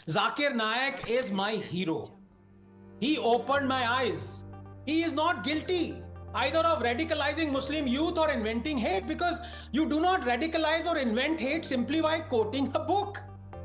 Zakir Naik is my hero. He opened my eyes. He is not guilty either of radicalizing Muslim youth or inventing hate, because you do not radicalize or invent hate simply by quoting a book.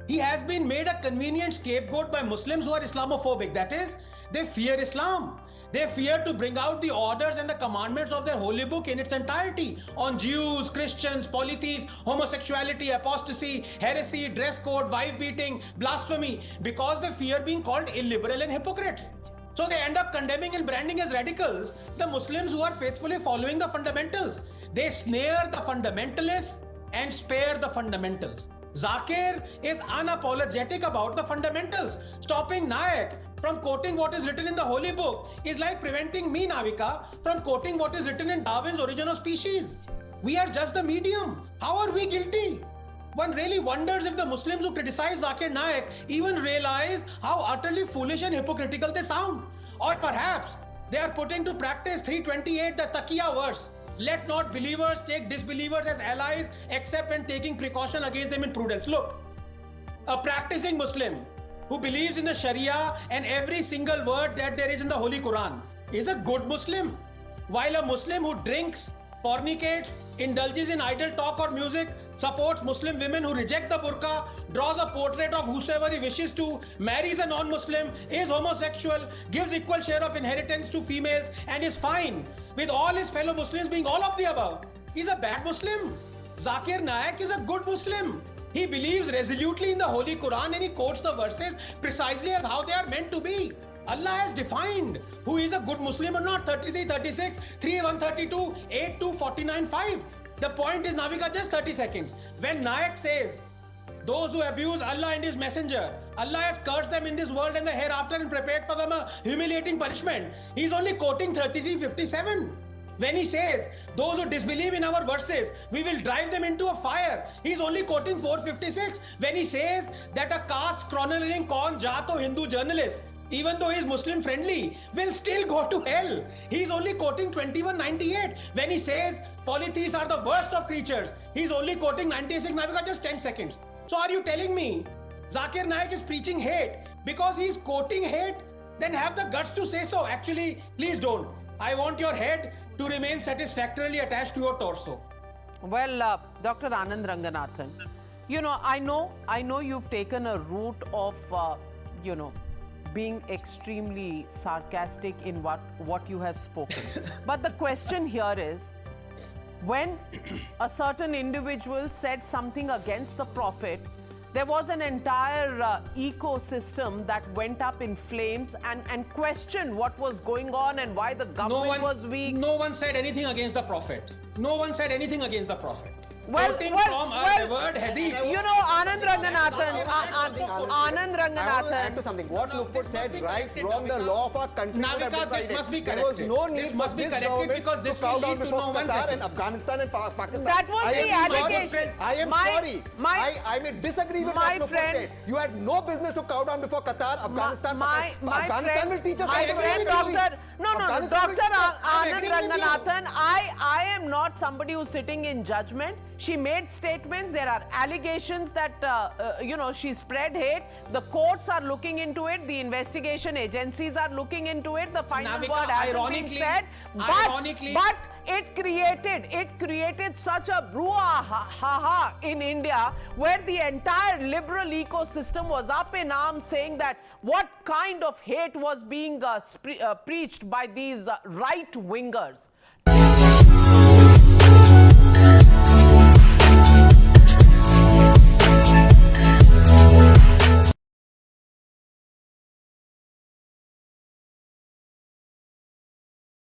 He has been made a convenient scapegoat by Muslims who are Islamophobic. That is, they fear Islam. They fear to bring out the orders and the commandments of their holy book in its entirety on Jews, Christians, polytheists, homosexuality, apostasy, heresy, dress code, wife beating, blasphemy, because they fear being called illiberal and hypocrites. So they end up condemning and branding as radicals the Muslims who are faithfully following the fundamentals. They snare the fundamentalists and spare the fundamentals. Zakir is unapologetic about the fundamentals. Stopping Naik from quoting what is written in the holy book is like preventing me, Navika, from quoting what is written in Darwin's Origin of Species. We are just the medium. How are we guilty? One really wonders if the Muslims who criticize Zakir Naik even realize how utterly foolish and hypocritical they sound. Or perhaps they are putting to practice 328, the Taqiyya verse. Let not believers take disbelievers as allies except when taking precaution against them in prudence. Look, a practicing Muslim who believes in the Sharia and every single word that there is in the Holy Quran is a good Muslim. While a Muslim who drinks, fornicates, indulges in idle talk or music, supports Muslim women who reject the burqa, draws a portrait of whosoever he wishes to, marries a non-Muslim, is homosexual, gives equal share of inheritance to females, and is fine with all his fellow Muslims being all of the above, is a bad Muslim. Zakir Naik is a good Muslim. He believes resolutely in the Holy Quran and he quotes the verses precisely as how they are meant to be. Allah has defined who is a good Muslim or not. 33, 36, 3, 132, 8, 2, 49, 5. The point is, Navika, just 30 seconds. When Naik says, those who abuse Allah and His Messenger, Allah has cursed them in this world and the hereafter and prepared for them a humiliating punishment. He is only quoting 33:57. When he says, those who disbelieve in our verses, we will drive them into a fire, he is only quoting 4:56. When he says that a caste chronicling Kaun Jaat or Hindu journalist, even though he is Muslim friendly, will still go to hell, he is only quoting 21:98. When he says polytheists are the worst of creatures, he is only quoting 96. Navika, just 10 seconds. So are you telling me Zakir Naik is preaching hate because he is quoting hate? Then have the guts to say so. Actually, please don't. I want your head to remain satisfactorily attached to your torso. Well, Dr. Anand Ranganathan, I know you've taken a route of, being extremely sarcastic in what you have spoken. But the question here is, when a certain individual said something against the Prophet, there was an entire ecosystem that went up in flames and questioned what was going on and why the government was weak. No one said anything against the Prophet. No one said anything against the Prophet. Quoting from a revered hadith. Anand Ranganathan. Anand Ranganathan. I want to add to something. What Lukput said, right from the law of our country, Navika, this must be there was corrected. no need This for must be this corrected government because this to cow will down lead to before no one Qatar second. and Afghanistan and Pakistan. That was the allegation. I am sorry. I may disagree with what Lukput said. You had no business to cow down before Qatar, Afghanistan. Afghanistan will teach us how to Dr. Anand Ranganathan, I am not somebody who's sitting in judgment. She made statements. There are allegations that, she spread hate. The courts are looking into it. The investigation agencies are looking into it. The final Navika, word hasn't been said. But it created such a brouhaha in India where the entire liberal ecosystem was up in arms saying that what kind of hate was being preached by these right-wingers.